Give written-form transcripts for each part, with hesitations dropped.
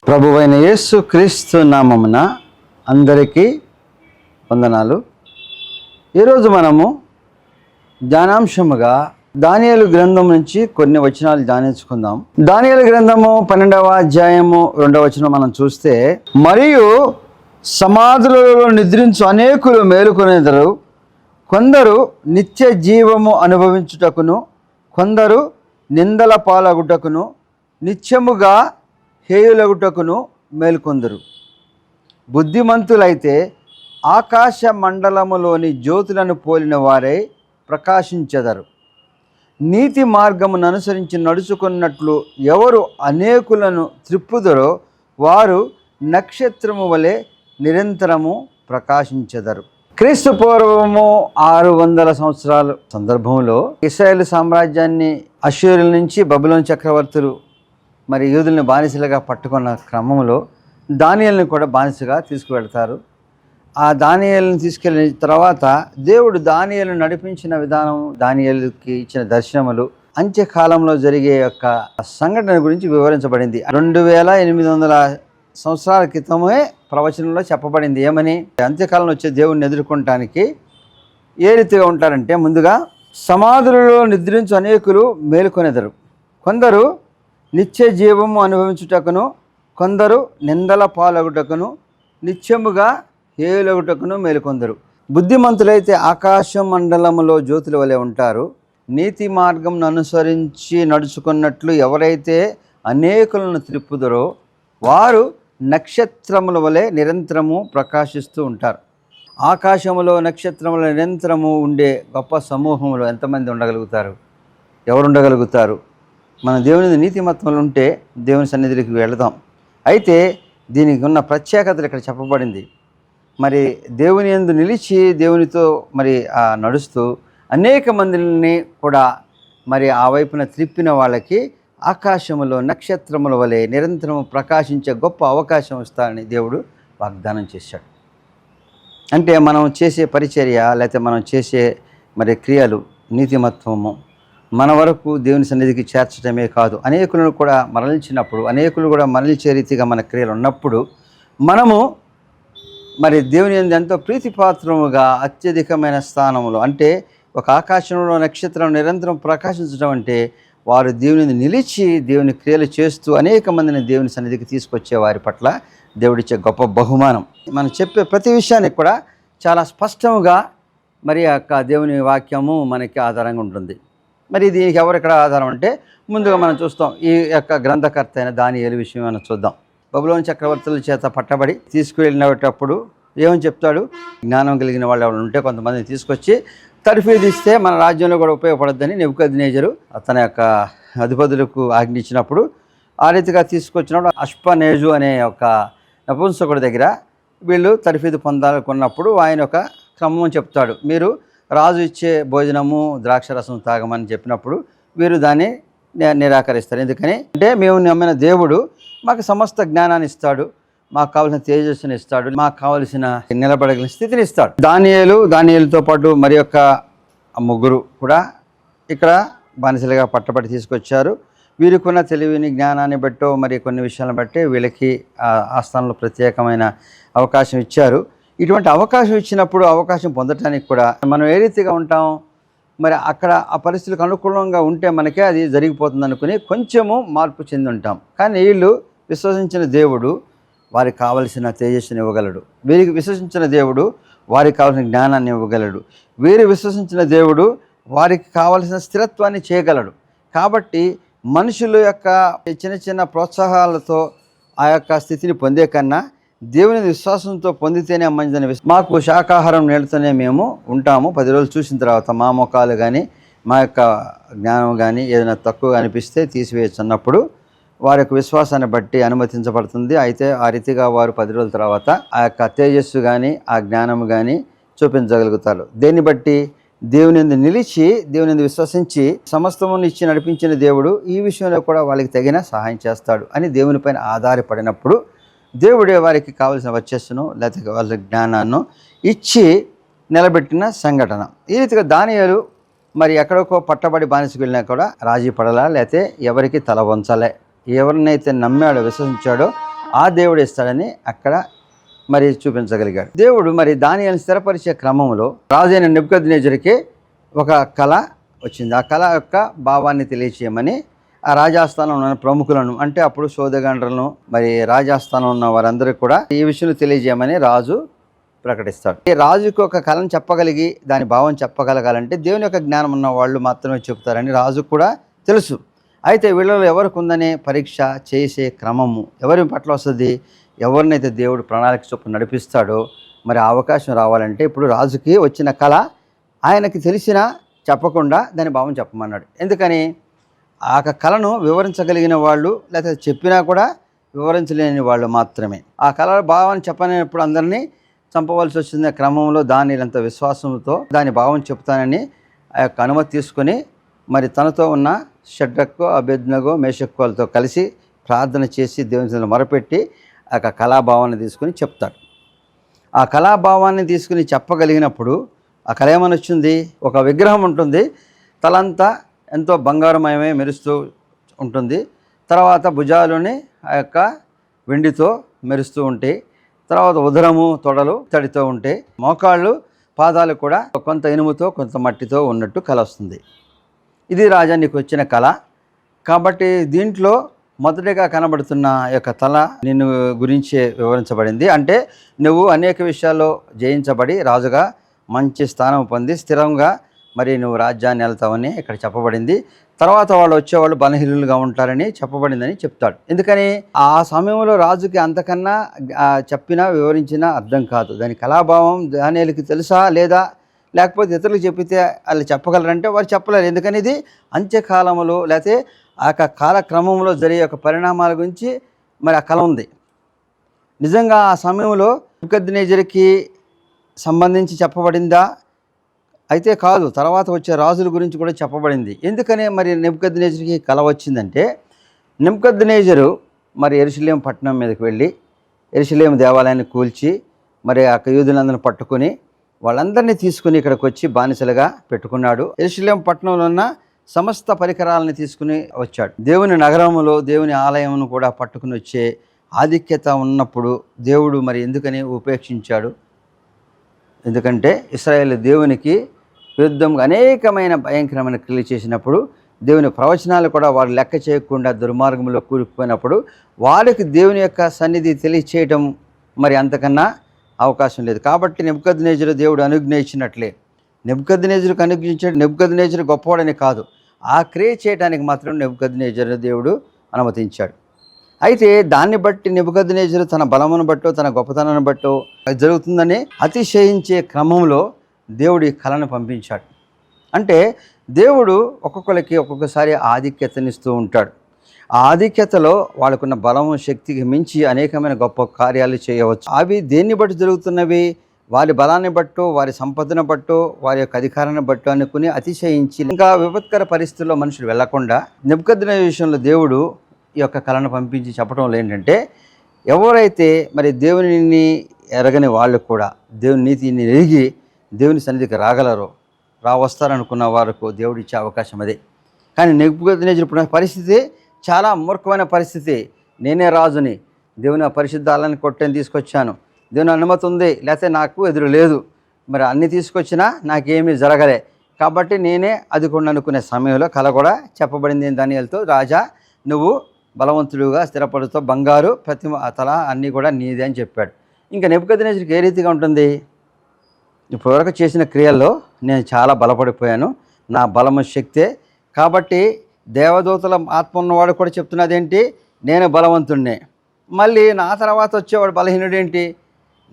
ప్రభువైన యేసు క్రీస్తు నామమున అందరికీ వందనాలు. ఈరోజు మనము ధ్యానాంశముగా దానియేలు గ్రంథం నుంచి కొన్ని వచనాలు ధ్యానించుకుందాం. దానియేలు గ్రంథము 12వ అధ్యాయము 2వ వచనం మనం చూస్తే, మరియు సమాధులలో నిద్రించు అనేకులు మేలుకొనేదరు, కొందరు నిత్య జీవము అనుభవించుటకును, కొందరు నిందల పాలగుటకును, నిత్యముగా హేయులగుటకును మేల్కొందరు. బుద్ధిమంతులైతే ఆకాశ మండలములోని జ్యోతులను పోలిన వారై ప్రకాశించెదరు. నీతి మార్గమును అనుసరించి నడుచుకున్నట్లు ఎవరు అనేకులను త్రిప్పుదరో వారు నక్షత్రము వలె నిరంతరము ప్రకాశించెదరు. క్రీస్తు పూర్వము 600 సంవత్సరాల సందర్భంలో ఇశ్రాయేలు సామ్రాజ్యాన్ని అష్షూరుల నుంచి బబులోను చక్రవర్తులు మరి యూదుల్ని బానిసలుగా పట్టుకున్న క్రమంలో దానియేలుని కూడా బానిసగా తీసుకువెళ్తారు. ఆ దానియేలుని తీసుకెళ్ళిన తర్వాత దేవుడు దానియేలుని నడిపించిన విధానం, దానియేలుకి ఇచ్చిన దర్శనములు, అంత్యకాలంలో జరిగే యొక్క సంఘటన గురించి వివరించబడింది. 2800 సంవత్సరాల క్రితమే ప్రవచనంలో చెప్పబడింది. ఏమని? అంత్యకాలంలో వచ్చే దేవుడిని ఎదుర్కొనటానికి ఏ రీతిగా ఉంటారంటే, ముందుగా సమాధులలో నిద్రించు అనేకులు మేలుకొనెదరు, కొందరు నిత్య జీవము అనుభవించుటకును, కొందరు నిందల పాలగుటకును, నిత్యముగా హేయులగుటకును మేలుకొందరు. బుద్ధిమంతులైతే ఆకాశ మండలములో జ్యోతుల వలె ఉంటారు. నీతి మార్గంను అనుసరించి నడుచుకున్నట్లు ఎవరైతే అనేకులను త్రిప్పుదరో వారు నక్షత్రముల వలె నిరంతరము ప్రకాశిస్తూ ఉంటారు. ఆకాశములో నక్షత్రముల నిరంతరము ఉండే గొప్ప సమూహంలో ఎంతమంది ఉండగలుగుతారు? ఎవరు ఉండగలుగుతారు? మన దేవుని నీతిమత్వంలో ఉంటే దేవుని సన్నిధికి వెళదాం. అయితే దీనికి ఉన్న ప్రత్యేకతలు ఇక్కడ చెప్పబడింది. మరి దేవుని యందు నిలిచి దేవునితో మరి నడుస్తూ అనేక మందిని కూడా మరి ఆ వైపున త్రిప్పిన వాళ్ళకి ఆకాశములో నక్షత్రముల వలె నిరంతరం ప్రకాశించే గొప్ప అవకాశం ఇస్తానని దేవుడు వాగ్దానం చేశాడు. అంటే మనం చేసే పరిచర్య, లేకపోతే మనం చేసే మరి క్రియలు, నీతిమత్వము మన వరకు దేవుని సన్నిధికి చేర్చడమే కాదు, అనేకులను కూడా మరలించినప్పుడు, అనేకులు కూడా మరలించే రీతిగా మన క్రియలు ఉన్నప్పుడు మనము మరి దేవుని యందు ఎంతో ప్రీతిపాత్రముగా అత్యధికమైన స్థానంలో, అంటే ఒక ఆకాశంలో నక్షత్రం నిరంతరం ప్రకాశించడం అంటే వారు దేవుని నిలిచి దేవుని క్రియలు చేస్తూ అనేక మందిని దేవుని సన్నిధికి తీసుకొచ్చే వారి పట్ల దేవుడిచ్చే గొప్ప బహుమానం. మనం చెప్పే ప్రతి విషయానికి కూడా చాలా స్పష్టంగా మరి యొక్క దేవుని వాక్యము మనకి ఆధారంగా ఉంటుంది. మరి దీనికి ఎవరిక్కడ ఆధారం అంటే, ముందుగా మనం చూస్తాం ఈ యొక్క గ్రంథకర్త అయిన దానియేలు విషయం మనం చూద్దాం. బబులోను చక్రవర్తుల చేత పట్టబడి తీసుకువెళ్ళినప్పుడు ఏమని చెప్తాడు? జ్ఞానం కలిగిన వాళ్ళు ఎవరు ఉంటే కొంతమందిని తీసుకొచ్చి తర్ఫీదు ఇస్తే మన రాజ్యంలో కూడా ఉపయోగపడద్దని నెబుకద్నెజరు తన యొక్క అధిపతులకు ఆజ్ఞించినప్పుడు ఆ రీతిగా తీసుకొచ్చినప్పుడు అష్పనేజు అనే ఒక నపుంసకుడి దగ్గర వీళ్ళు తర్ఫీదు పొందాలనుకున్నప్పుడు ఆయన ఒక క్రమం చెప్తాడు. మీరు రాజు ఇచ్చే భోజనము ద్రాక్షరసం తాగమని చెప్పినప్పుడు వీరు దాన్ని నిరాకరిస్తారు. ఎందుకని అంటే, మేము నమ్మిన దేవుడు మాకు సమస్త జ్ఞానాన్ని ఇస్తాడు, మాకు కావలసిన తేజస్సుని ఇస్తాడు, మాకు కావలసిన నిలబడగలిగిన స్థితిని ఇస్తాడు. దానియేలుతో పాటు మరి యొక్క ముగ్గురు కూడా ఇక్కడ బానిసలుగా పట్టబడి తీసుకొచ్చారు. వీరికున్న తెలివిని, జ్ఞానాన్ని బట్టో మరి కొన్ని విషయాలను బట్టి వీళ్ళకి ఆ స్థానంలో ప్రత్యేకమైన అవకాశం ఇచ్చారు. ఇటువంటి అవకాశం ఇచ్చినప్పుడు అవకాశం పొందటానికి కూడా మనం ఏ రీతిగా ఉంటాం, మరి అక్కడ ఆ పరిస్థితులకు అనుకూలంగా ఉంటే మనకే అది జరిగిపోతుంది అనుకుని కొంచెము మార్పు చెంది ఉంటాం. కానీ వీళ్ళు విశ్వసించిన దేవుడు వారికి కావలసిన తేజస్సుని ఇవ్వగలడు. వీరికి విశ్వసించిన దేవుడు వారికి కావలసిన జ్ఞానాన్ని ఇవ్వగలడు. వీరు విశ్వసించిన దేవుడు వారికి కావలసిన స్థిరత్వాన్ని చేయగలడు. కాబట్టి మనుషుల యొక్క చిన్న చిన్న ప్రోత్సాహాలతో ఆ యొక్క స్థితిని పొందే కన్నా దేవుని విశ్వాసంతో పొందితేనే మంచిదని, మాకు శాకాహారం నేడుతూనే మేము ఉంటాము, 10 రోజులు చూసిన తర్వాత మా మొఖాలు కానీ మా యొక్క జ్ఞానం కానీ ఏదైనా తక్కువ అనిపిస్తే తీసివేయచ్చు అన్నప్పుడు వారి యొక్క విశ్వాసాన్ని బట్టి అనుమతించబడుతుంది. అయితే ఆ రీతిగా వారు 10 రోజుల తర్వాత ఆ యొక్క తేజస్సు కానీ ఆ జ్ఞానము కానీ చూపించగలుగుతారు. దేన్ని బట్టి? దేవుని యందు నిలిచి దేవుని యందు విశ్వసించి సమస్తమును ఇచ్చి నడిపించిన దేవుడు ఈ విషయంలో కూడా వాళ్ళకి తగిన సహాయం చేస్తాడు అని దేవునిపైన ఆధారపడినప్పుడు దేవుడే వారికి కావలసిన వచ్చస్సును లేకపోతే వాళ్ళ జ్ఞానాన్ని ఇచ్చి నిలబెట్టిన సంఘటన. ఈ రీతిగా దానియేలు మరి ఎక్కడికో పట్టబడి బానిసకు వెళ్ళినా కూడా రాజీ పడలా, లేకపోతే ఎవరికి తల వంచలే. ఎవరినైతే నమ్మాడో విశ్వసించాడో ఆ దేవుడు ఇస్తాడని అక్కడ మరి చూపించగలిగాడు. దేవుడు మరి దానియేలును స్థిరపరిచే క్రమంలో రాజైన నెబుకద్నెజరుకి ఒక కళ వచ్చింది. ఆ కళ యొక్క భావాన్ని తెలియచేయమని ఆ రాజాస్థానంలో ఉన్న ప్రముఖులను, అంటే అప్పుడు సోదగండ్రలను, మరి రాజాస్థానం ఉన్న వారందరికీ కూడా ఈ విషయం తెలియజేయమని రాజు ప్రకటిస్తాడు. ఈ రాజుకు ఒక కళను చెప్పగలిగి దాని భావం చెప్పగలగాలంటే దేవుని యొక్క జ్ఞానం ఉన్న వాళ్ళు మాత్రమే చెబుతారని రాజు కూడా తెలుసు. అయితే వీళ్ళలో ఎవరికి ఉందనే పరీక్ష చేసే క్రమము ఎవరి పట్ల వస్తుంది? ఎవరినైతే దేవుడు ప్రణాళిక చొప్పున నడిపిస్తాడో మరి ఆ అవకాశం రావాలంటే ఇప్పుడు రాజుకి వచ్చిన కళ ఆయనకి తెలిసినా చెప్పకుండా దాని భావం చెప్పమన్నాడు. ఎందుకని? ఆ కళను వివరించగలిగిన వాళ్ళు, లేకపోతే చెప్పినా కూడా వివరించలేని వాళ్ళు మాత్రమే. ఆ కళ భావాన్ని చెప్పలేనప్పుడు అందరినీ చంపవలసి వచ్చిన క్రమంలో దానిలంత విశ్వాసంతో దాని భావం చెప్తానని ఆ యొక్క అనుమతి తీసుకొని మరి తనతో ఉన్న షడ్రకు, అబేద్నగో, మేషక్కులతో కలిసి ప్రార్థన చేసి దేవుని మొరపెట్టి ఆ కళాభావాన్ని తీసుకుని చెప్తాడు. ఆ కళాభావాన్ని తీసుకుని చెప్పగలిగినప్పుడు ఆ కళ ఏమని వచ్చింది? ఒక విగ్రహం ఉంటుంది, తలంతా ఎంతో బంగారమయమే మెరుస్తూ ఉంటుంది. తర్వాత భుజాలుని ఆ యొక్క వెండితో మెరుస్తూ ఉంటాయి. తర్వాత ఉదరము, తొడలు తడితో ఉంటాయి. మోకాళ్ళు, పాదాలు కూడా కొంత ఇనుముతో కొంత మట్టితో ఉన్నట్టు కళ వస్తుంది. ఇది రాజా నీకు వచ్చిన కళ. కాబట్టి దీంట్లో మొదటిగా కనబడుతున్న యొక్క తల నిన్ను గురించి వివరించబడింది. అంటే నువ్వు అనేక విషయాల్లో జయించబడి రాజుగా మంచి స్థానం పొంది స్థిరంగా మరి నువ్వు రాజ్యాన్ని వెళ్తావని ఇక్కడ చెప్పబడింది. తర్వాత వాళ్ళు వచ్చేవాళ్ళు బలహీనులుగా ఉంటారని చెప్పబడిందని చెప్తాడు. ఎందుకని? ఆ సమయంలో రాజుకి అంతకన్నా చెప్పినా వివరించినా అర్థం కాదు. దాని కళాభావం దానియేలుకి తెలుసా లేదా, లేకపోతే ఇతరులకు చెప్పితే వాళ్ళు చెప్పగలరంటే వారు చెప్పలేరు. ఎందుకని? ఇది అంత్యకాలంలో లేకపోతే ఆ కాలక్రమంలో జరిగే ఒక పరిణామాల గురించి మరి ఆ కళ ఉంది. నిజంగా ఆ సమయంలో నెబుకద్నెజరుకి సంబంధించి చెప్పబడిందా? అయితే కాదు. తర్వాత వచ్చే రాజుల గురించి కూడా చెప్పబడింది. ఎందుకని మరి నెబుకద్నెజరుకి కళ వచ్చిందంటే, నెబుకద్నెజరు మరి యెరూషలేము పట్టణం మీదకి వెళ్ళి యెరూషలేము దేవాలయాన్ని కూల్చి మరి ఆ యూదులందరిని పట్టుకుని వాళ్ళందరినీ తీసుకుని ఇక్కడికి వచ్చి బానిసలుగా పెట్టుకున్నాడు. యెరూషలేము పట్టణంలో ఉన్న సమస్త పరికరాలను తీసుకుని వచ్చాడు. దేవుని నగరములో దేవుని ఆలయమును కూడా పట్టుకుని వచ్చే ఆధిక్యత ఉన్నప్పుడు దేవుడు మరి ఎందుకని ఉపేక్షించాడు? ఎందుకంటే ఇశ్రాయేలు దేవునికి విరుద్ధంగా అనేకమైన భయంకరమైన క్రియలు చేసినప్పుడు, దేవుని ప్రవచనాలు కూడా వారు లెక్క చేయకుండా దుర్మార్గంలో కూరుకుపోయినప్పుడు వారికి దేవుని యొక్క సన్నిధి తెలియచేయటం మరి అంతకన్నా అవకాశం లేదు. కాబట్టి నెబుకద్నెజరు దేవుడు అనుజ్ఞ ఇచ్చినట్లే నెబుకద్నెజరుకు అనుజ్ఞించాడు. నెబుకద్నెజరు గొప్పవాడని కాదు, ఆ క్రియ చేయడానికి మాత్రం నెబుకద్నెజరు దేవుడు అనుమతించాడు. అయితే దాన్ని బట్టి నెబుకద్నెజరు తన బలమును బట్టో తన గొప్పతనాన్ని బట్టో జరుగుతుందని అతిశయించే క్రమంలో దేవుడు ఈ కళను పంపించాడు. అంటే దేవుడు ఒక్కొక్కరికి ఒక్కొక్కసారి ఆధిక్యతనిస్తూ ఉంటాడు. ఆ ఆధిక్యతలో వాళ్ళకున్న బలము, శక్తికి మించి అనేకమైన గొప్ప కార్యాలు చేయవచ్చు. అవి దేన్ని బట్టి జరుగుతున్నవి? వారి బలాన్ని బట్టో, వారి సంపదను బట్టో, వారి యొక్క అధికారాన్ని బట్టో అనుకుని అతిశయించి ఇంకా విపత్కర పరిస్థితుల్లో మనుషులు వెళ్లకుండా నెబుకద్నెజరు విషయంలో దేవుడు ఈ యొక్క కళను పంపించి చెప్పడంలో ఏంటంటే, ఎవరైతే మరి దేవునిని ఎరగని వాళ్ళు కూడా దేవుని నీతిని ఎరిగి దేవుని సన్నిధికి రాగలరో, వస్తారనుకున్న వారికి దేవుడు ఇచ్చే అవకాశం అదే. కానీ నెబుకద్నెజరు ఇప్పుడు పరిస్థితి చాలా మూర్ఖమైన పరిస్థితి. నేనే రాజుని, దేవుని పరిశుద్ధాలను కొట్టని తీసుకొచ్చాను, దేవుని అనుమతి ఉంది, లేకపోతే నాకు ఎదురు లేదు, మరి అన్నీ తీసుకొచ్చినా నాకేమీ జరగలే, కాబట్టి నేనే అదికుండా అనుకునే సమయంలో కళ కూడా చెప్పబడింది దానియేలుతో, రాజా నువ్వు బలవంతుడుగా స్థిరపడుతో బంగారు ప్రతిమ తల అన్నీ కూడా నీదే అని చెప్పాడు. ఇంకా నెబుకద్నెజరుకి ఏ రీతిగా ఉంటుంది? ఇప్పటివరకు చేసిన క్రియల్లో నేను చాలా బలపడిపోయాను, నా బలము శక్తే. కాబట్టి దేవదూతల ఆత్మ ఉన్నవాడు కూడా చెప్తున్నదేంటి? నేను బలవంతుడినే. మళ్ళీ నా తర్వాత వచ్చేవాడు బలహీనుడేంటి?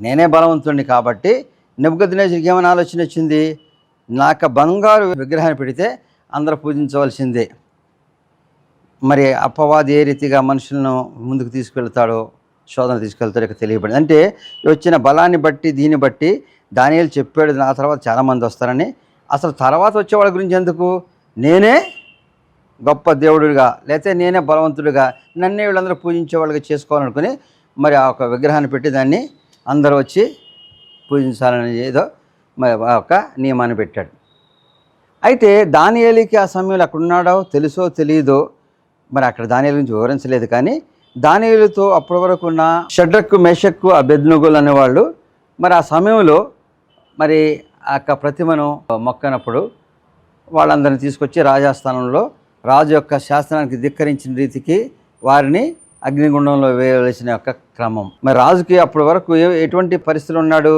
నేనే బలవంతుడిని. కాబట్టి నెబుకద్నెజరుకి ఏమైనా ఆలోచన వచ్చింది? నాకు బంగారు విగ్రహాన్ని పెడితే అందరూ పూజించవలసిందే. మరి అపవాది ఏ రీతిగా మనుషులను ముందుకు తీసుకెళ్తాడో, శోధన తీసుకెళ్తాడో ఇక తెలియబడింది. అంటే వచ్చిన బలాన్ని బట్టి దీన్ని బట్టి దానియేలు చెప్పాడు నా తర్వాత చాలామంది వస్తారని. అసలు తర్వాత వచ్చేవాళ్ళ గురించి ఎందుకు? నేనే గొప్ప దేవుడిగా లేకపోతే నేనే బలవంతుడిగా నన్నే వీళ్ళందరూ పూజించేవాళ్ళుగా చేసుకోవాలనుకుని మరి ఆ ఒక విగ్రహాన్ని పెట్టి దాన్ని అందరూ వచ్చి పూజించాలని ఏదో మరి ఒక నియమాన్ని పెట్టాడు. అయితే దానియేలుకి ఆ సమయంలో అక్కడ ఉన్నాడో తెలుసో తెలియదో మరి అక్కడ దానియేలు గురించి వివరించలేదు. కానీ దానియేలుతో అప్పటి వరకు ఉన్న షడ్రకు మేషక్కు అబేద్నెగోలు అనేవాళ్ళు మరి ఆ సమయంలో మరి ఆ యొక్క ప్రతిమను మొక్కనప్పుడు వాళ్ళందరినీ తీసుకొచ్చి రాజాస్థానంలో రాజు యొక్క శాసనానికి ధిక్కరించిన రీతికి వారిని అగ్నిగుండంలో వేయవలసిన యొక్క క్రమం. మరి రాజుకి అప్పటి వరకు ఎటువంటి పరిస్థితులు ఉన్నాడు?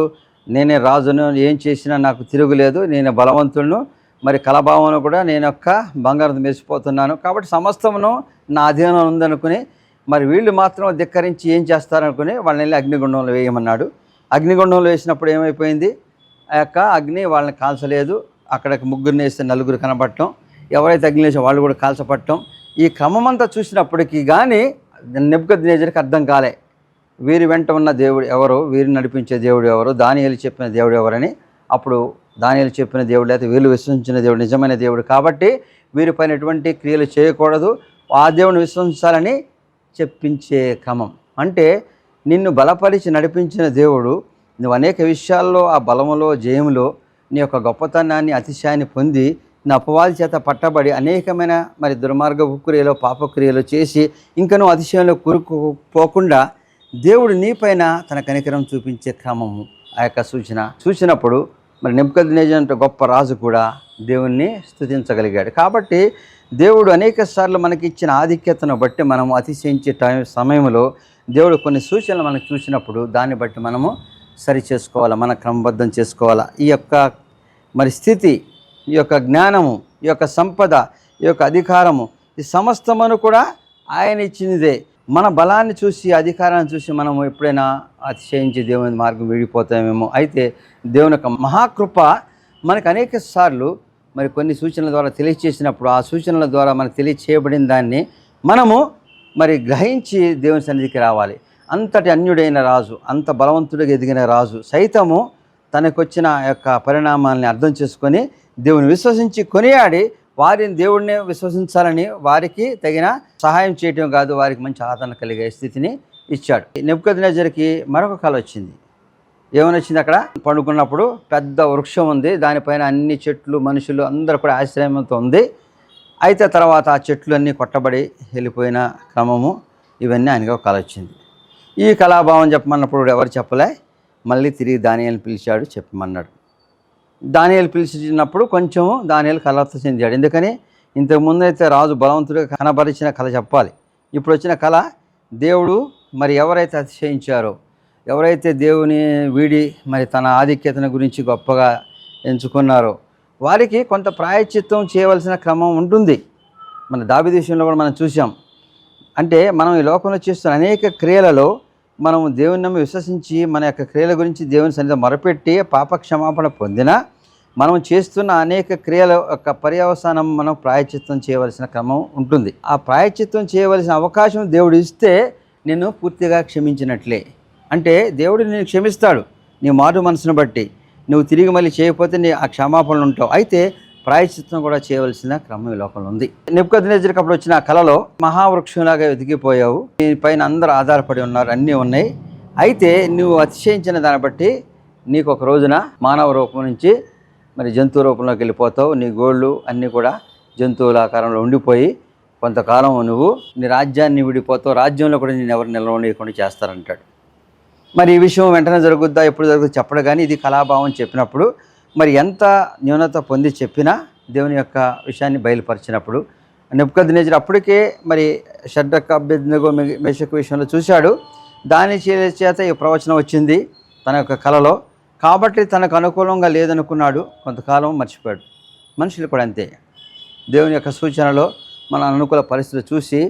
నేనే రాజును, ఏం చేసినా నాకు తిరుగులేదు, నేను బలవంతులను, మరి కలభావంలో కూడా నేను యొక్క బంగారం మెరిసిపోతున్నాను, కాబట్టి సమస్తమును నా అధీనంలో ఉందనుకుని మరి వీళ్ళు మాత్రం ధిక్కరించి ఏం చేస్తారనుకుని వాళ్ళని వెళ్ళి అగ్నిగుండంలో వేయమన్నాడు. అగ్నిగుండంలో వేసినప్పుడు ఏమైపోయింది? ఆ యొక్క అగ్ని వాళ్ళని కాల్చలేదు. అక్కడికి ముగ్గురిని వేస్తే నలుగురు కనబడటం, ఎవరైతే అగ్ని వేసే వాళ్ళు కూడా కాల్చపట్టడం, ఈ క్రమం అంతా చూసినప్పటికీ కానీ నెబుకద్నెజరుకి అర్థం కాలే వీరి వెంట ఉన్న దేవుడు ఎవరు, వీరిని నడిపించే దేవుడు ఎవరు, దానియేలు చెప్పిన దేవుడు ఎవరని. అప్పుడు దానియేలు చెప్పిన దేవుడు లేకపోతే వీళ్ళు విశ్వసించిన దేవుడు నిజమైన దేవుడు కాబట్టి వీరిపైన ఎటువంటి క్రియలు చేయకూడదు, ఆ దేవుని విశ్వసించాలని చెప్పించే క్రమం. అంటే నిన్ను బలపరిచి నడిపించిన దేవుడు నువ్వు అనేక విషయాల్లో ఆ బలములో జయములో నీ యొక్క గొప్పతనాన్ని అతిశయాన్ని పొంది నా అపవాది చేత పట్టబడి అనేకమైన మరి దుర్మార్గపు క్రియలు పాపక్రియలు చేసి ఇంకా నువ్వు అతిశయంలో కూరుకుపోకుండా దేవుడు నీపైన తన కనికరం చూపించే క్రమము ఆ యొక్క చూసినప్పుడు మరి నెబుకద్నెజరు గొప్ప రాజు కూడా దేవుణ్ణి స్తుతించగలిగాడు. కాబట్టి దేవుడు అనేక సార్లు మనకి ఇచ్చిన ఆధిక్యతను బట్టి మనము అతిశయించే సమయంలో దేవుడు కొన్ని సూచనలు మనకు చూసినప్పుడు దాన్ని బట్టి మనము సరి చేసుకోవాలి, మన క్రమబద్ధం చేసుకోవాలి. ఈ యొక్క మరి స్థితి, ఈ యొక్క జ్ఞానము, ఈ యొక్క సంపద, ఈ యొక్క అధికారము, ఈ సమస్తమును కూడా ఆయన ఇచ్చినదే. మన బలాన్ని చూసి అధికారాన్ని చూసి మనము ఎప్పుడైనా అతిశయించి దేవుని మార్గం వీడిపోతామేమో. అయితే దేవుని యొక్క మహాకృప మనకు అనేక సార్లు మరి కొన్ని సూచనల ద్వారా తెలియచేసినప్పుడు ఆ సూచనల ద్వారా మనకు తెలియచేయబడిన దాన్ని మనము మరి గ్రహించి దేవుని సన్నిధికి రావాలి. అంతటి అన్యుడైన రాజు, అంత బలవంతుడిగా ఎదిగిన రాజు సైతము తనకొచ్చిన యొక్క పరిణామాలని అర్థం చేసుకొని దేవుని విశ్వసించి కొనియాడి వారిని దేవుడిని విశ్వసించాలని వారికి తగిన సహాయం చేయటం కాదు, వారికి మంచి ఆదరణ కలిగే స్థితిని ఇచ్చాడు. నెబుకద్నెజరుకి మరొక కల వచ్చింది. ఏమని వచ్చింది? అక్కడ పండుకున్నప్పుడు పెద్ద వృక్షం ఉంది, దానిపైన అన్ని చెట్లు మనుషులు అందరూ కూడా ఆశ్రయంతో ఉంది. అయితే తర్వాత ఆ చెట్లు అన్నీ కొట్టబడి వెళ్ళిపోయిన క్రమము ఇవన్నీ ఆయనకు ఒక కల వచ్చింది. ఈ కళాభావం చెప్పమన్నప్పుడు ఎవరు చెప్పలే, మళ్ళీ తిరిగి దానియేలుని పిలిచాడు, చెప్పమన్నాడు. దానియేలు పిలిచినప్పుడు కొంచెము దానియేలు కలత చెందాడు. ఎందుకని? ఇంతకుముందు అయితే రాజు బలవంతుడిగా కనబరిచిన కళ చెప్పాలి. ఇప్పుడు వచ్చిన కళ దేవుడు మరి ఎవరైతే అతిశయించారో, ఎవరైతే దేవుని వీడి మరి తన ఆధిక్యతను గురించి గొప్పగా ఎంచుకున్నారో వారికి కొంత ప్రాయశ్చిత్తం చేయవలసిన క్రమం ఉంటుంది. మన దావీదు విషయంలో కూడా మనం చూసాం. అంటే మనం ఈ లోకంలో చేస్తున్న అనేక క్రియలలో మనము దేవుని నమ్మి విశ్వసించి మన యొక్క క్రియల గురించి దేవుని సన్నిధిలో మొరపెట్టి పాపక్షమాపణ పొందినా మనం చేస్తున్న అనేక క్రియల యొక్క పర్యవసానం మనం ప్రాయశ్చిత్తం చేయవలసిన క్రమం ఉంటుంది. ఆ ప్రాయశ్చిత్తం చేయవలసిన అవకాశం దేవుడు ఇస్తే నిన్ను పూర్తిగా క్షమించినట్లే. అంటే దేవుడు నిన్ను క్షమిస్తాడు నీ మారు మనసును బట్టి. నువ్వు తిరిగి మళ్ళీ చేయకపోతే నీ ఆ క్షమాపణలు ఉంటావు. అయితే ప్రాయశ్చిత్తం కూడా చేయవలసిన క్రమం ఈ లోకంలో ఉంది. నెబుకద్నెజరుకి అప్పుడు వచ్చిన ఆ కలలో మహావృక్షంలాగా వెతికిపోయావు, నీ పైన అందరూ ఆధారపడి ఉన్నారు, అన్నీ ఉన్నాయి. అయితే నువ్వు అతిశయించిన దాన్ని బట్టి నీకు ఒక రోజున మానవ రూపం నుంచి మరి జంతువు రూపంలోకి వెళ్ళిపోతావు. నీ గోళ్ళు అన్నీ కూడా జంతువుల ఆకారంలో ఉండిపోయి కొంతకాలం నువ్వు నీ రాజ్యాన్ని విడిపోతావు, రాజ్యంలో కూడా నేను ఎవరు నిలవనీయకుండా చేస్తారంటాడు. మరి ఈ విషయం వెంటనే జరుగుద్దా, ఎప్పుడు జరుగుద్దా చెప్పడు. కానీ ఇది కళాభావం చెప్పినప్పుడు మరి ఎంత న్యూనత పొంది చెప్పినా దేవుని యొక్క విషయాన్ని బయలుపరిచినప్పుడు నెబుకద్నెజరు అప్పటికే మరి షడ్రక్ అబేద్నెగో మేషకు విషయంలో చూశాడు. దాని చేత ఈ ప్రవచనం వచ్చింది తన యొక్క కళలో. కాబట్టి తనకు అనుకూలంగా లేదనుకున్నాడు, కొంతకాలం మర్చిపోయాడు. మనుషులు కూడా అంతే. దేవుని యొక్క సూచనలో మన అనుకూల పరిస్థితులు చూసి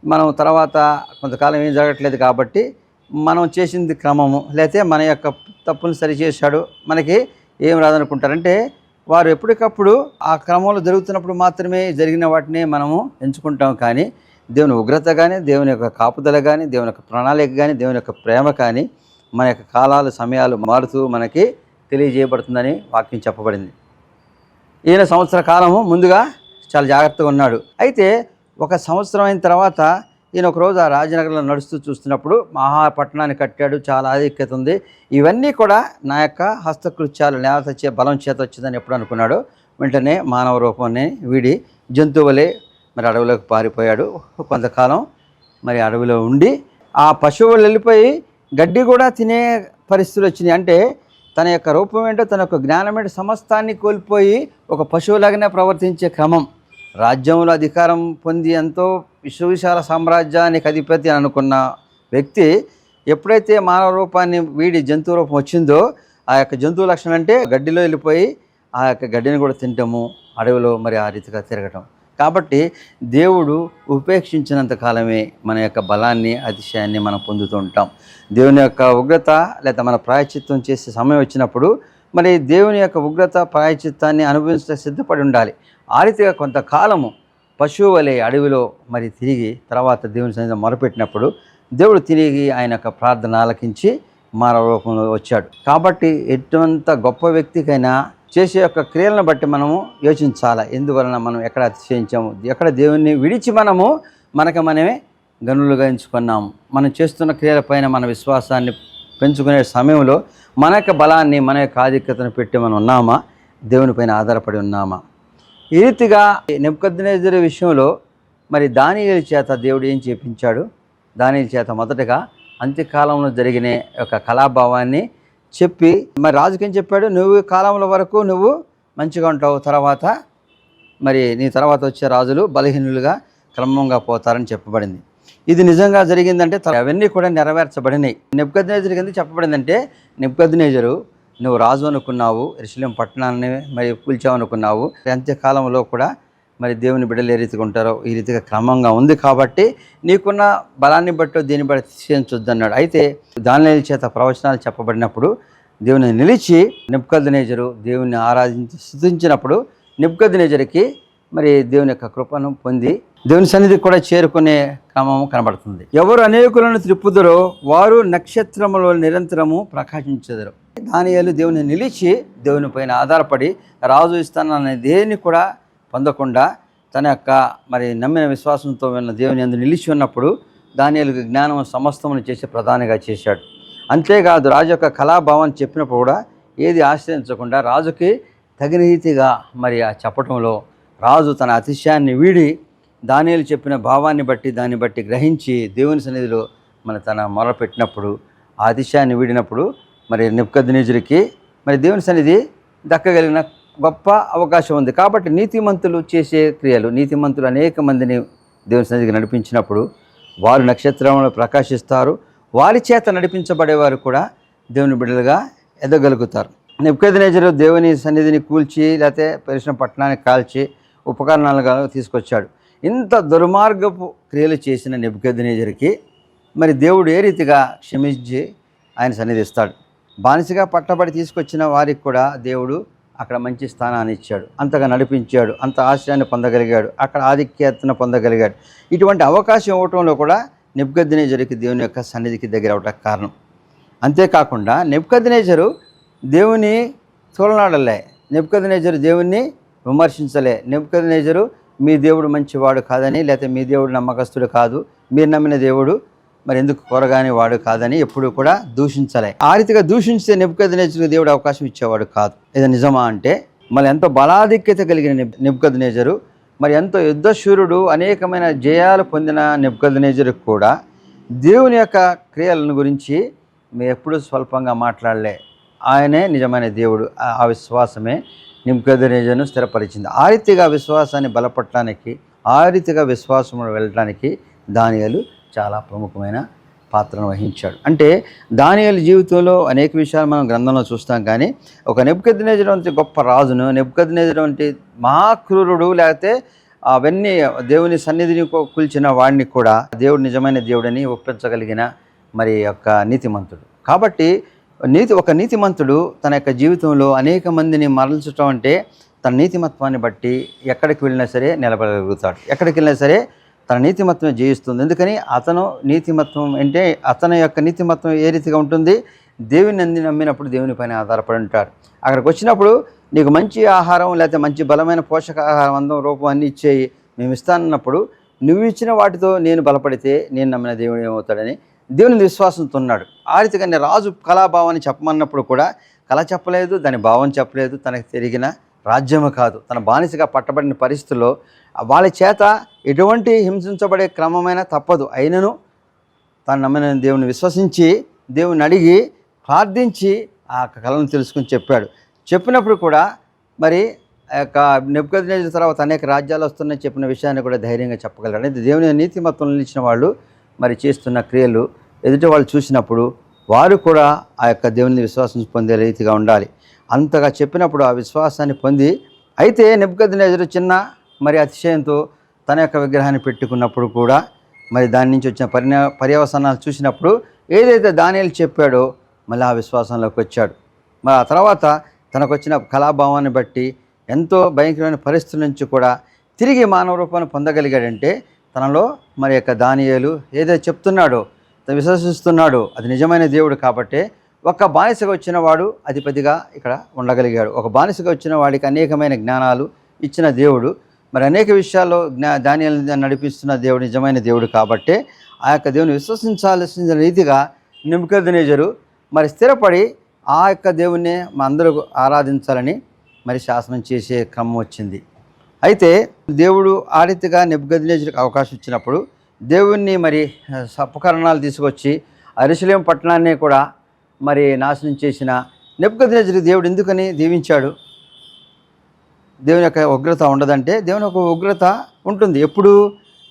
మనం తర్వాత కొంతకాలం ఏం జరగట్లేదు కాబట్టి మనం చేసింది క్రమము, లేకపోతే మన యొక్క తప్పును సరిచేశాడు, మనకి ఏం రాదనుకుంటారంటే వారు ఎప్పటికప్పుడు ఆ క్రమంలో జరుగుతున్నప్పుడు మాత్రమే జరిగిన వాటిని మనము ఎంచుకుంటాం. కానీ దేవుని ఉగ్రత కానీ, దేవుని యొక్క కాపుదల కానీ, దేవుని యొక్క ప్రణాళిక కానీ, దేవుని యొక్క ప్రేమ కానీ మన యొక్క కాలాలు సమయాలు మారుతూ మనకి తెలియజేయబడుతుందని వాక్యం చెప్పబడింది. ఈయన సంవత్సర కాలము ముందుగా చాలా జాగ్రత్తగా ఉన్నాడు. అయితే ఒక సంవత్సరం అయిన తర్వాత ఈయన ఒకరోజు ఆ రాజనగరంలో నడుస్తూ చూస్తున్నప్పుడు మహాపట్టణాన్ని కట్టాడు, చాలా ఆధిక్యత ఉంది, ఇవన్నీ కూడా నా యొక్క హస్తకృత్యాలు నేత బలం చేత వచ్చిందని ఎప్పుడు అనుకున్నాడు. వెంటనే మానవ రూపాన్ని వీడి జంతువులే మరి అడవులోకి పారిపోయాడు. కొంతకాలం మరి అడవిలో ఉండి ఆ పశువులు వెళ్ళిపోయి గడ్డి కూడా తినే పరిస్థితులు వచ్చినాయి. అంటే తన యొక్క రూపం ఏంటో, తన యొక్క జ్ఞానం ఏంటో సమస్తాన్ని కోల్పోయి ఒక పశువులాగానే ప్రవర్తించే క్రమం. రాజ్యంలో అధికారం పొంది ఎంతో విశ్వవిశాల సామ్రాజ్యానికి అధిపతి అనుకున్న వ్యక్తి ఎప్పుడైతే మానవ రూపాన్ని వీడి జంతువు రూపం వచ్చిందో, ఆ యొక్క జంతువు లక్షణం అంటే గడ్డిలో వెళ్ళిపోయి ఆ యొక్క గడ్డిని కూడా తింటాము, అడవిలో మరి ఆ రీతిగా తిరగటం. కాబట్టి దేవుడు ఉపేక్షించినంత కాలమే మన యొక్క బలాన్ని, అతిశయాన్ని మనం పొందుతూ ఉంటాం. దేవుని యొక్క ఉగ్రత లేదా మన ప్రాయశ్చిత్తం చేసే సమయం వచ్చినప్పుడు మరి దేవుని యొక్క ఉగ్రత ప్రాయశ్చిత్తాన్ని అనుభవించడానికి సిద్ధపడి ఉండాలి. ఆ రీతిగా కొంతకాలము పశువు వలె అడవిలో మరి తిరిగి తర్వాత దేవుని సన్నిధిలో మొరపెట్టినప్పుడు దేవుడు తిరిగి ఆయన యొక్క ప్రార్థన ఆలకించి మానవ రూపంలో వచ్చాడు. కాబట్టి ఎటువంటి గొప్ప వ్యక్తికైనా చేసే యొక్క క్రియలను బట్టి మనము యోచించాలి. ఎందువలన మనం ఎక్కడ అతిశయించాము, ఎక్కడ దేవుణ్ణి విడిచి మనకు మనమే గనులుగా ఎంచుకున్నాము. మనం చేస్తున్న క్రియలపైన మన విశ్వాసాన్ని పెంచుకునే సమయంలో మన యొక్క బలాన్ని, మన యొక్క ఆధిక్యతను పెట్టి మనం ఉన్నామా, దేవునిపైన ఆధారపడి ఉన్నామా? ఈ రీతిగా నెబుకద్నెజరు విషయంలో మరి దానియేలు చేత దేవుడు ఏం చేపించాడు? దానియేలు చేత మొదటగా అంత్యకాలంలో జరిగిన ఒక కళాభావాన్ని చెప్పి మరి రాజుకేం చెప్పాడు? నువ్వు కాలంలో వరకు నువ్వు మంచిగా ఉంటావు, తర్వాత మరి నీ తర్వాత వచ్చే రాజులు బలహీనులుగా క్రమంగా పోతారని చెప్పబడింది. ఇది నిజంగా జరిగిందంటే అవన్నీ కూడా నెరవేర్చబడినాయి. నెబుకద్నెజరుకి ఎందుకు చెప్పబడిందంటే, నెబుకద్నెజరు నువ్వు రాజు అనుకున్నావు, యెరూషలేము పట్టణాన్ని మరి కూల్చావనుకున్నావు, అంత్యకాలంలో కూడా మరి దేవుని బిడ్డలు ఏ రీతిగా ఉంటారో ఈ రీతిగా క్రమంగా ఉంది. కాబట్టి నీకున్న బలాన్ని బట్టి దీన్ని బట్టి అతిశయించొద్దు అన్నాడు. అయితే దానియేలు చేత ప్రవచనాలు చెప్పబడినప్పుడు దేవుని నిలిచి నెబుకద్నెజరు దేవుని ఆరాధించి స్తుతించినప్పుడు నెబుకద్నెజరుకి మరి దేవుని యొక్క కృపను పొంది దేవుని సన్నిధికి కూడా చేరుకునే క్రమము కనబడుతుంది. ఎవరు అనేకులను త్రిప్పుదురో వారు నక్షత్రములో నిరంతరము ప్రకాశించెదరు. దానియేలు దేవుని నిలిచి దేవుని పైన ఆధారపడి రాజు ఇస్తాననే దేన్ని కూడా పొందకుండా తన యొక్క మరి నమ్మిన విశ్వాసంతో ఉన్న దేవుని యందు నిలిచి ఉన్నప్పుడు దానియేలుకు జ్ఞానం సమస్తమును చేసి ప్రధానిగా చేశాడు. అంతేకాదు రాజు యొక్క కళాభావాన్ని చెప్పినప్పుడు కూడా ఏది ఆశ్రయించకుండా రాజుకి తగిన రీతిగా మరి ఆ చెప్పటంలో రాజు తన అతిశయాన్ని వీడి దానియేలు చెప్పిన భావాన్ని బట్టి దాన్ని బట్టి గ్రహించి దేవుని సన్నిధిలో తన మొరపెట్టినప్పుడు ఆ అతిశయాన్ని వీడినప్పుడు మరి నెబుకద్నెజరుకి మరి దేవుని సన్నిధి దక్కగలిగిన గొప్ప అవకాశం ఉంది. కాబట్టి నీతిమంతులు చేసే క్రియలు, నీతిమంతులు అనేక మందిని దేవుని సన్నిధికి నడిపించినప్పుడు వారు నక్షత్రంలో ప్రకాశిస్తారు. వారి చేత నడిపించబడేవారు కూడా దేవుని బిడ్డలుగా ఎదగలుగుతారు. నెబుకద్నెజరు దేవుని సన్నిధిని కూల్చి లేకపోతే యెరూషలేము పట్టణాన్ని కాల్చి ఉపకరణాలుగా తీసుకొచ్చాడు. ఇంత దుర్మార్గపు క్రియలు చేసిన నెబుకద్నెజరుకి మరి దేవుడు ఏ రీతిగా క్షమించి ఆయన సన్నిధిస్తాడు. బానిసగా పట్టబడి తీసుకొచ్చిన వారికి కూడా దేవుడు అక్కడ మంచి స్థానాన్ని ఇచ్చాడు, అంతగా నడిపించాడు, అంత ఆశ్రయాన్ని పొందగలిగాడు, అక్కడ ఆధిక్యతను పొందగలిగాడు. ఇటువంటి అవకాశం ఇవ్వటంలో కూడా నెబుకద్నెజరుకి దేవుని యొక్క సన్నిధికి దగ్గర అవటానికి కారణం. అంతేకాకుండా నెబుకద్నెజరు దేవుని తోలనాడలే, నెబుకద్నెజరు దేవుణ్ణి విమర్శించలే. నెబుకద్నెజరు మీ దేవుడు మంచివాడు కాదని, లేకపోతే మీ దేవుడు నమ్మకస్తుడు కాదు, మీరు నమ్మిన దేవుడు మరి ఎందుకు కొరగాని వాడు కాదని ఎప్పుడు కూడా దూషించలే. ఆ రీతిగా దూషించే నెబుకద్నెజరుకు దేవుడు అవకాశం ఇచ్చేవాడు కాదు. ఇది నిజమా అంటే మరి ఎంతో బలాధిక్యత కలిగిన నెబుకద్నెజరు, మరి ఎంతో యుద్ధశూరుడు, అనేకమైన జయాలు పొందిన నెబుకద్నెజరుకు కూడా దేవుని యొక్క క్రియలను గురించి మేము ఎప్పుడూ స్వల్పంగా మాట్లాడలే. ఆయనే నిజమైన దేవుడు. ఆ విశ్వాసమే నెబుకద్నెజరును స్థిరపరిచింది. ఆ రీతిగా విశ్వాసాన్ని బలపడటానికి, ఆ రీతిగా విశ్వాసంలో వెళ్ళడానికి దానియేలు చాలా ప్రముఖమైన పాత్రను వహించాడు. అంటే దానియేలు జీవితంలో అనేక విషయాలు మనం గ్రంథంలో చూస్తాం. కానీ ఒక నెబుకద్నెజరు వంటి గొప్ప రాజును, నెబుకద్నెజరు వంటి మహాక్రూరుడు, లేకపోతే అవన్నీ దేవుని సన్నిధిని కూల్చిన వాడిని కూడా దేవుడు నిజమైన దేవుడని ఒప్పించగలిగిన మరి యొక్క నీతిమంతుడు. కాబట్టి ఒక నీతిమంతుడు తన యొక్క జీవితంలో అనేక మందిని మరల్చడం అంటే తన నీతిమత్వాన్ని బట్టి ఎక్కడికి వెళ్ళినా సరే నిలబడగలుగుతాడు, ఎక్కడికి వెళ్ళినా సరే తన నీతిమత్వం జయిస్తుంది. ఎందుకని అతను నీతిమత్వం అంటే అతని యొక్క నీతిమత్వం ఏ రీతిగా ఉంటుంది? దేవుని నమ్మినప్పుడు దేవుని పైన ఆధారపడి ఉంటాడు. అక్కడికి వచ్చినప్పుడు నీకు మంచి ఆహారం లేకపోతే మంచి బలమైన పోషకాహారం అందం రూపం అన్నీ ఇచ్చేయి మేము ఇస్తానన్నప్పుడు నువ్వు ఇచ్చిన వాటితో నేను బలపడితే నేను నమ్మిన దేవుడు ఏమవుతాడని దేవుని విశ్వాసంతో ఉన్నాడు. ఆ రీతిగా రాజు కళాభావాన్ని చెప్పమన్నప్పుడు కూడా కళ చెప్పలేదు, దాని భావం చెప్పలేదు. తనకు తిరిగిన రాజ్యము కాదు. తన బానిసగా పట్టబడిన పరిస్థితుల్లో వాళ్ళ చేత ఎటువంటి హింసించబడే క్రమమైనా తప్పదు. అయినను తను నమ్మిన దేవుని విశ్వసించి దేవుని అడిగి ప్రార్థించి ఆ కళను తెలుసుకుని చెప్పినప్పుడు కూడా మరి ఆ యొక్క నెబుకద్నెజరు తర్వాత అనేక రాజ్యాలు వస్తున్నాయని చెప్పిన విషయాన్ని కూడా ధైర్యంగా చెప్పగలరు. అనేది దేవుని నీతిమత్వం నిలిచిన వాళ్ళు మరి చేస్తున్న క్రియలు ఎదుటి వాళ్ళు చూసినప్పుడు వారు కూడా ఆ యొక్క దేవుని విశ్వాసం పొందే రీతిగా ఉండాలి. అంతగా చెప్పినప్పుడు ఆ విశ్వాసాన్ని పొంది, అయితే నెబుకద్నెజరు చిన్న మరి అతిశయంతో తన యొక్క విగ్రహాన్ని పెట్టుకున్నప్పుడు కూడా మరి దాని నుంచి వచ్చిన పర్యవసానాలు చూసినప్పుడు ఏదైతే దానియేలు చెప్పాడో మళ్ళీ ఆ విశ్వాసంలోకి వచ్చాడు. మరి ఆ తర్వాత తనకు వచ్చిన కళాభావాన్ని బట్టి ఎంతో భయంకరమైన పరిస్థితుల నుంచి కూడా తిరిగి మానవ రూపాన్ని పొందగలిగాడంటే తనలో మరి యొక్క దానియేలు ఏదైతే చెప్తున్నాడో, విశ్వసిస్తున్నాడో అది నిజమైన దేవుడు కాబట్టే ఒక బానిసగా వచ్చిన వాడు అధిపతిగా ఇక్కడ ఉండగలిగాడు. ఒక బానిసగా వచ్చిన వాడికి అనేకమైన జ్ఞానాలు ఇచ్చిన దేవుడు, మరి అనేక విషయాల్లో దానియేలుని నడిపిస్తున్న దేవుడు నిజమైన దేవుడు కాబట్టే ఆ యొక్క దేవుని విశ్వసించాల్సిన రీతిగా నెబుకద్నెజరు మరి స్థిరపడి ఆ యొక్క దేవుణ్ణి అందరూ ఆరాధించాలని మరి శాసనం చేసే క్రమం వచ్చింది. అయితే దేవుడు ఆ రీతిగా నెబుకద్నెజరుకు అవకాశం ఇచ్చినప్పుడు దేవుణ్ణి మరి ఉపకరణాలు తీసుకొచ్చి యెరూషలేము పట్టణాన్ని కూడా మరి నాశనం చేసిన నెబుకద్నెజరు దేవుడు ఎందుకని దీవించాడు? దేవుని యొక్క ఉగ్రత ఉండదంటే దేవుని యొక్క ఉగ్రత ఉంటుంది. ఎప్పుడు?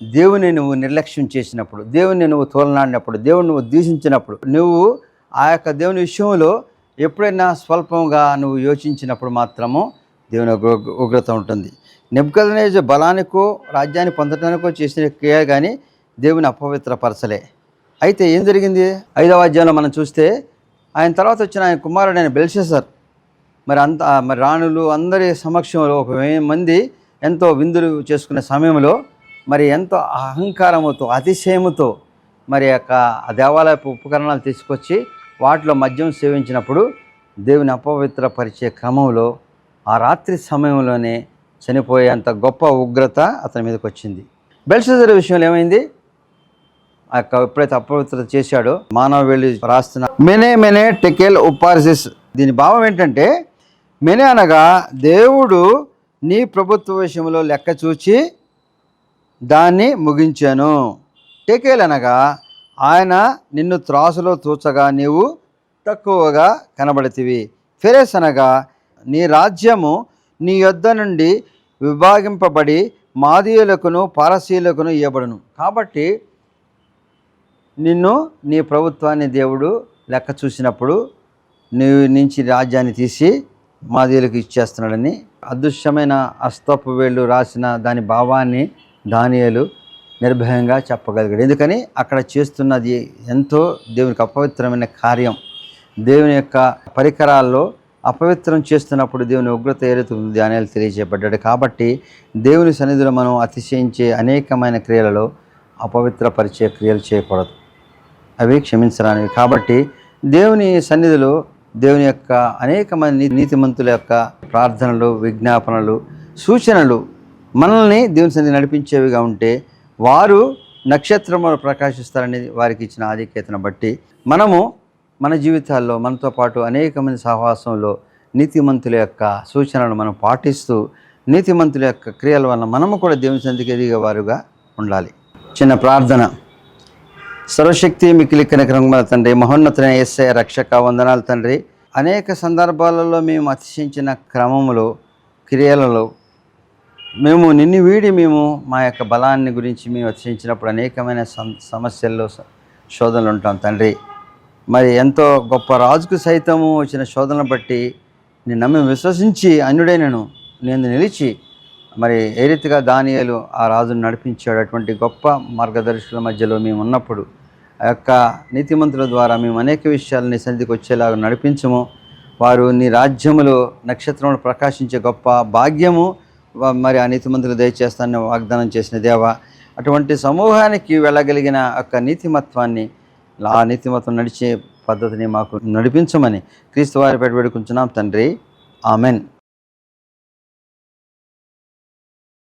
దేవుని నువ్వు నిర్లక్ష్యం చేసినప్పుడు, దేవుని నువ్వు తోలనాడినప్పుడు, దేవుని నువ్వు దూషించినప్పుడు, నువ్వు ఆ యొక్క దేవుని విషయంలో ఎప్పుడైనా స్వల్పంగా నువ్వు యోచించినప్పుడు మాత్రము దేవుని ఉగ్రత ఉంటుంది. నెబుకద్నెజరు బలానికో రాజ్యాన్ని పొందడానికో చేసిన క్రియ కానీ దేవుని అపవిత్రపరచలే. అయితే ఏం జరిగింది? 5వ అధ్యాయంలో మనం చూస్తే ఆయన తర్వాత వచ్చిన ఆయన కుమారుడైన బెల్షస్సర్ మరి రాణులు అందరి సమక్షంలో 1000 మంది ఎంతో విందులు చేసుకునే సమయంలో మరి ఎంతో అహంకారముతో అతిశయముతో మరి యొక్క దేవాలయపు ఉపకరణాలు తీసుకొచ్చి వాటిలో మద్యం సేవించినప్పుడు దేవుని అపవిత్రపరిచే క్రమంలో ఆ రాత్రి సమయంలోనే చనిపోయేంత గొప్ప ఉగ్రత అతని మీదకి వచ్చింది. బెల్షస్సర్ విషయంలో ఏమైంది? ఆ యొక్క ఎప్పుడైతే అపవిత్రత చేశాడో మానవ వెళ్ళి రాస్తున్న మెనే టెకెల్ ఉపార్సిస్, దీని భావం ఏంటంటే మెనే అనగా దేవుడు నీ ప్రభుత్వ విషయంలో లెక్క చూచి దాన్ని ముగించాను. టెకెల్ అనగా ఆయన నిన్ను త్రాసులో తూచగా నీవు తక్కువగా కనబడితివి. ఫెరెస్ అనగా నీ రాజ్యము నీ యొద్ద నుండి విభాగింపబడి మాదీయులకును పారసీయులకును ఇవ్వబడును. కాబట్టి నిన్ను నీ ప్రభుత్వాన్ని దేవుడు లెక్క చూసినప్పుడు నీ నుంచి రాజ్యాన్ని తీసి మాదీయులకు ఇచ్చేస్తున్నాడని అదృశ్యమైన అస్తపు వేళ్ళు రాసిన దాని భావాన్ని దానియేలు నిర్భయంగా చెప్పగలిగాడు. ఎందుకని అక్కడ చేస్తున్నది ఎంతో దేవునికి అపవిత్రమైన కార్యం. దేవుని యొక్క పరికరాల్లో అపవిత్రం చేస్తున్నప్పుడు దేవుని ఉగ్రత ఏరుతుంది దానియేలు తెలియజేయబడ్డాడు. కాబట్టి దేవుని సన్నిధిలో మనం అతిశయించే అనేకమైన క్రియలలో అపవిత్రపరిచే క్రియలు చేయకూడదు, అవి క్షమించరానివి. కాబట్టి దేవుని సన్నిధిలో దేవుని యొక్క అనేక మంది నీతిమంతుల యొక్క ప్రార్థనలు, విజ్ఞాపనలు, సూచనలు మనల్ని దేవుని సన్నిధి నడిపించేవిగా ఉంటే వారు నక్షత్రములు ప్రకాశిస్తారని వారికి ఇచ్చిన ఆధిక్యతను బట్టి మనము మన జీవితాల్లో మనతో పాటు అనేక మంది సహవాసంలో నీతిమంతుల యొక్క సూచనలను మనం పాటిస్తూ నీతిమంతుల యొక్క క్రియల వలన మనము కూడా దేవుని సన్నిధికి ఎదిగే వారుగా ఉండాలి. చిన్న ప్రార్థన. సర్వశక్తి మిక్కిలి కనికరముగల తండ్రి, మహోన్నతులైన యేసయ్య రక్షక వందనాలు తండ్రి. అనేక సందర్భాలలో మేము అతిశయించిన క్రమములో క్రియలలో మేము నిన్ను వీడి మేము మా యొక్క బలాన్ని గురించి మేము అతిశయించినప్పుడు అనేకమైన సమస్యల్లో శోధనలు ఉంటాం తండ్రి. మరి ఎంతో గొప్ప రాజుకు సైతము వచ్చిన శోధనను బట్టి నేను నమ్మి విశ్వసించి అన్యుడైనను నేను నిలిచి మరి ఏ రీతిగా దానియేలు ఆ రాజును నడిపించాడు, అటువంటి గొప్ప మార్గదర్శకుల మధ్యలో మేము ఉన్నప్పుడు ఆ యొక్క నీతిమంతుల ద్వారా మేము అనేక విషయాలని సన్నిధికి వచ్చేలాగా నడిపించము. వారు నీ రాజ్యములో నక్షత్రములు ప్రకాశించే గొప్ప భాగ్యము మరి ఆ నీతిమంతులు దయచేస్తానని వాగ్దానం చేసిన దేవా, అటువంటి సమూహానికి వెళ్ళగలిగిన యొక్క నీతిమత్వాన్ని, ఆ నీతిమత్వం నడిచే పద్ధతిని మాకు నడిపించమని క్రీస్తు వారి పేట వేడుకుంటున్నాం తండ్రి. ఆమెన్.